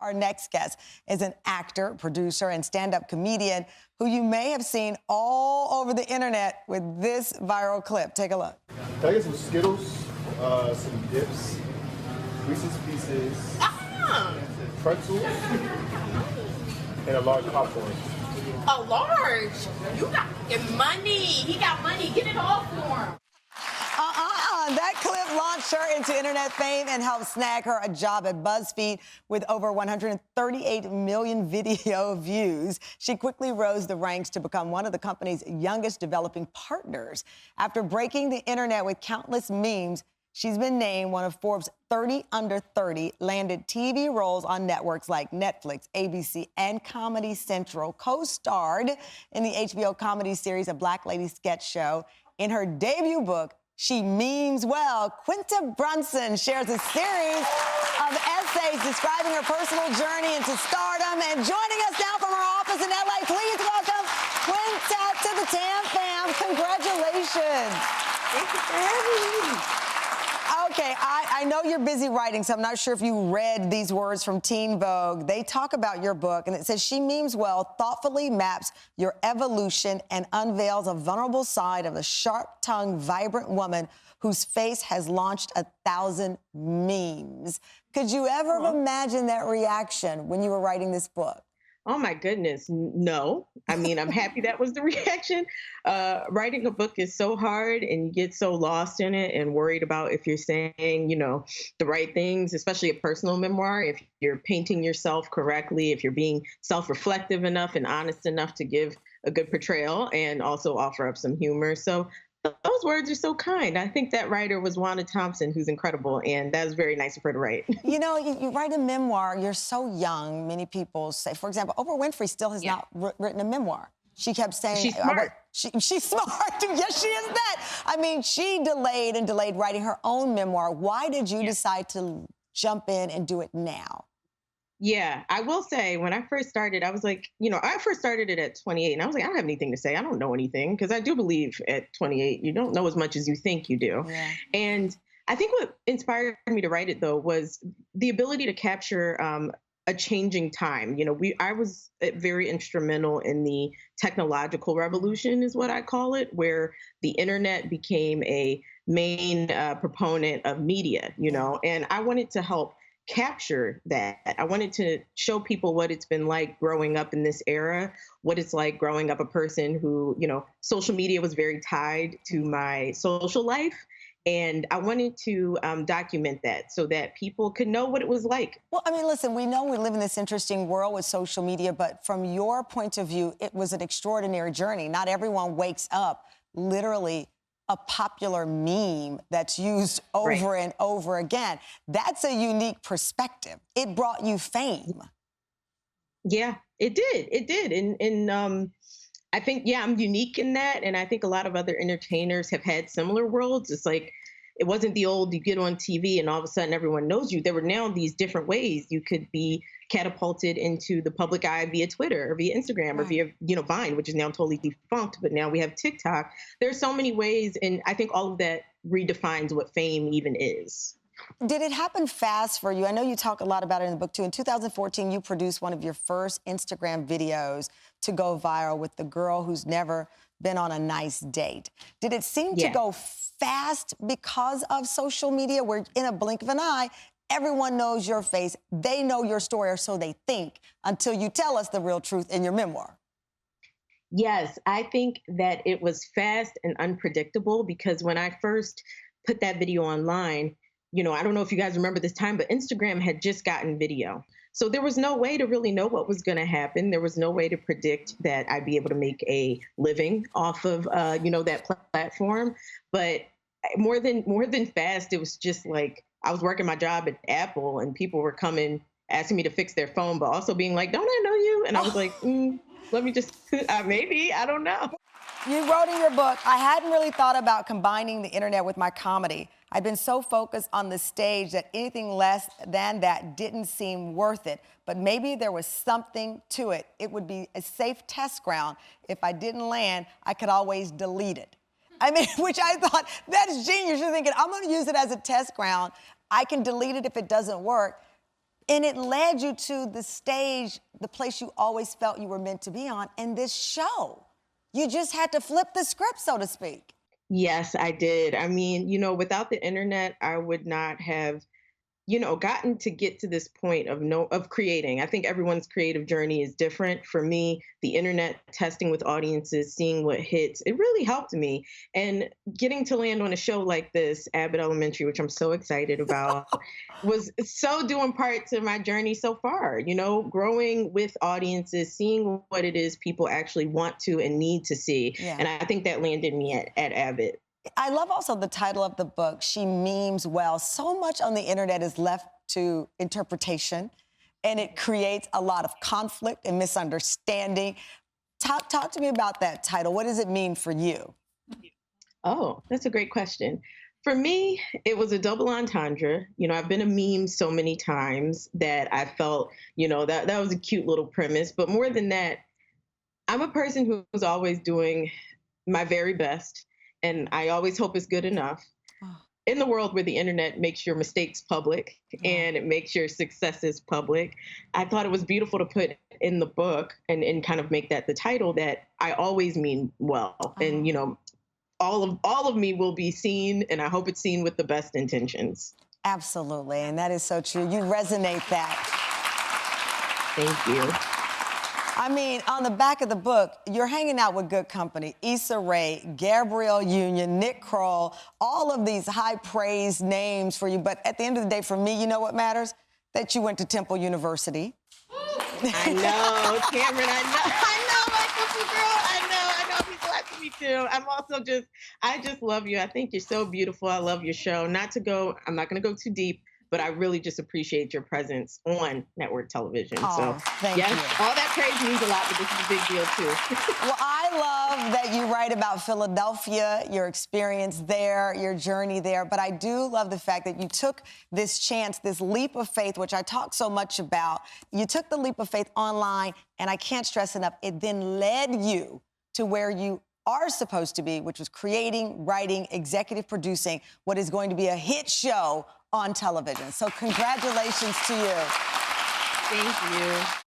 Our next guest is an actor, producer, and stand-up comedian who you may have seen all over the internet with this viral clip. Take a look. Can I get some Skittles, some dips, Reese's Pieces, pretzels, and a large popcorn? A large? You got money. He got money. Get it all for him. That clip launched her into internet fame and helped snag her a job at BuzzFeed with over 138 million video views. She quickly rose the ranks to become one of the company's youngest developing partners. After breaking the internet with countless memes, she's been named one of Forbes 30 under 30, landed TV roles on networks like Netflix, ABC, and Comedy Central, co-starred in the HBO comedy series A Black Lady Sketch Show. In her debut book, She Memes Well, Quinta Brunson shares a series of essays describing her personal journey into stardom. And joining us now from her office in LA, please welcome Quinta to the Tam Fam. Congratulations. Thank you for having me. Okay, I know you're busy writing, so I'm not sure if you read these words from Teen Vogue. They talk about your book, and it says, She Memes Well thoughtfully maps your evolution and unveils a vulnerable side of a sharp-tongued, vibrant woman whose face has launched 1,000 memes. Could you ever have imagined that reaction when you were writing this book? Oh my goodness, no. I mean, I'm happy that was the reaction. Writing a book is so hard and you get so lost in it and worried about if you're saying, the right things, especially a personal memoir, if you're painting yourself correctly, if you're being self-reflective enough and honest enough to give a good portrayal and also offer up some humor. So those words are so kind. I think that writer was Wanda Thompson, who's incredible, and that was very nice of her to write. You write a memoir, you're so young. Many people say, for example, Oprah Winfrey still has not written a memoir. She kept saying... She's smart. She's smart. Yes, she is that. I mean, she delayed and delayed writing her own memoir. Why did you decide to jump in and do it now? Yeah, I will say when I first started, I was like, I first started it at 28 and I was like, I don't have anything to say. I don't know anything, because I do believe at 28, you don't know as much as you think you do. Yeah. And I think what inspired me to write it, though, was the ability to capture a changing time. I was very instrumental in the technological revolution, is what I call it, where the internet became a main proponent of media, and I wanted to help capture that. I wanted to show people what it's been like growing up in this era, what it's like growing up a person who, social media was very tied to my social life. And I wanted to document that so that people could know what it was like. Well, I mean, listen, we know we live in this interesting world with social media, but from your point of view, it was an extraordinary journey. Not everyone wakes up literally a popular meme that's used over and over again. That's a unique perspective. It brought you fame. Yeah, it did. It did. And I think, I'm unique in that. And I think a lot of other entertainers have had similar worlds. It's like, it wasn't the old, you get on TV and all of a sudden everyone knows you. There were now these different ways you could be catapulted into the public eye via Twitter or via Instagram or via, Vine, which is now totally defunct, but now we have TikTok. There's so many ways, and I think all of that redefines what fame even is. Did it happen fast for you? I know you talk a lot about it in the book, too. In 2014, you produced one of your first Instagram videos to go viral with the girl who's never been on a nice date. Did it seem to go fast because of social media, where in a blink of an eye, everyone knows your face, they know your story, or so they think, until you tell us the real truth in your memoir? Yes, I think that it was fast and unpredictable, because when I first put that video online, I don't know if you guys remember this time, but Instagram had just gotten video. So there was no way to really know what was going to happen. There was no way to predict that I'd be able to make a living off of, that platform. But more than fast, it was just like I was working my job at Apple and people were coming, asking me to fix their phone, but also being like, don't I know you? And I was like, let me just, maybe, I don't know. You wrote in your book, I hadn't really thought about combining the internet with my comedy. I'd been so focused on the stage that anything less than that didn't seem worth it. But maybe there was something to it. It would be a safe test ground. If I didn't land, I could always delete it. I mean, which I thought, that's genius. You're thinking, I'm going to use it as a test ground. I can delete it if it doesn't work. And it led you to the stage, the place you always felt you were meant to be on, and this show. You just had to flip the script, so to speak. Yes, I did. I mean, without the internet, I would not have, gotten to get to this point of creating. I think everyone's creative journey is different. For me, the internet, testing with audiences, seeing what hits, it really helped me. And getting to land on a show like this, Abbott Elementary, which I'm so excited about, was so due in part to my journey so far, growing with audiences, seeing what it is people actually want to and need to see. Yeah. And I think that landed me at Abbott. I love also the title of the book, She Memes Well. So much on the internet is left to interpretation, and it creates a lot of conflict and misunderstanding. Talk to me about that title. What does it mean for you? Oh, that's a great question. For me, it was a double entendre. I've been a meme so many times that I felt, that was a cute little premise. But more than that, I'm a person who's always doing my very best. And I always hope it's good enough. In the world where the internet makes your mistakes public and it makes your successes public, I thought it was beautiful to put in the book and kind of make that the title, that I always mean well. And, all of me will be seen, and I hope it's seen with the best intentions. Absolutely, and that is so true. You resonate that. Thank you. I mean, on the back of the book, you're hanging out with good company. Issa Rae, Gabrielle Union, Nick Kroll, all of these high-praised names for you. But at the end of the day, for me, you know what matters? That you went to Temple University. I know, Tamron, I know, my Temple girl, I know, people like me too. I just love you. I think you're so beautiful. I love your show. I'm not going to go too deep, but I really just appreciate your presence on network television. Oh, thank you. All that praise means a lot, but this is a big deal too. Well, I love that you write about Philadelphia, your experience there, your journey there, but I do love the fact that you took this chance, this leap of faith, which I talk so much about. You took the leap of faith online, and I can't stress enough, it then led you to where you are supposed to be, which was creating, writing, executive producing what is going to be a hit show on television. So congratulations to you. Thank you.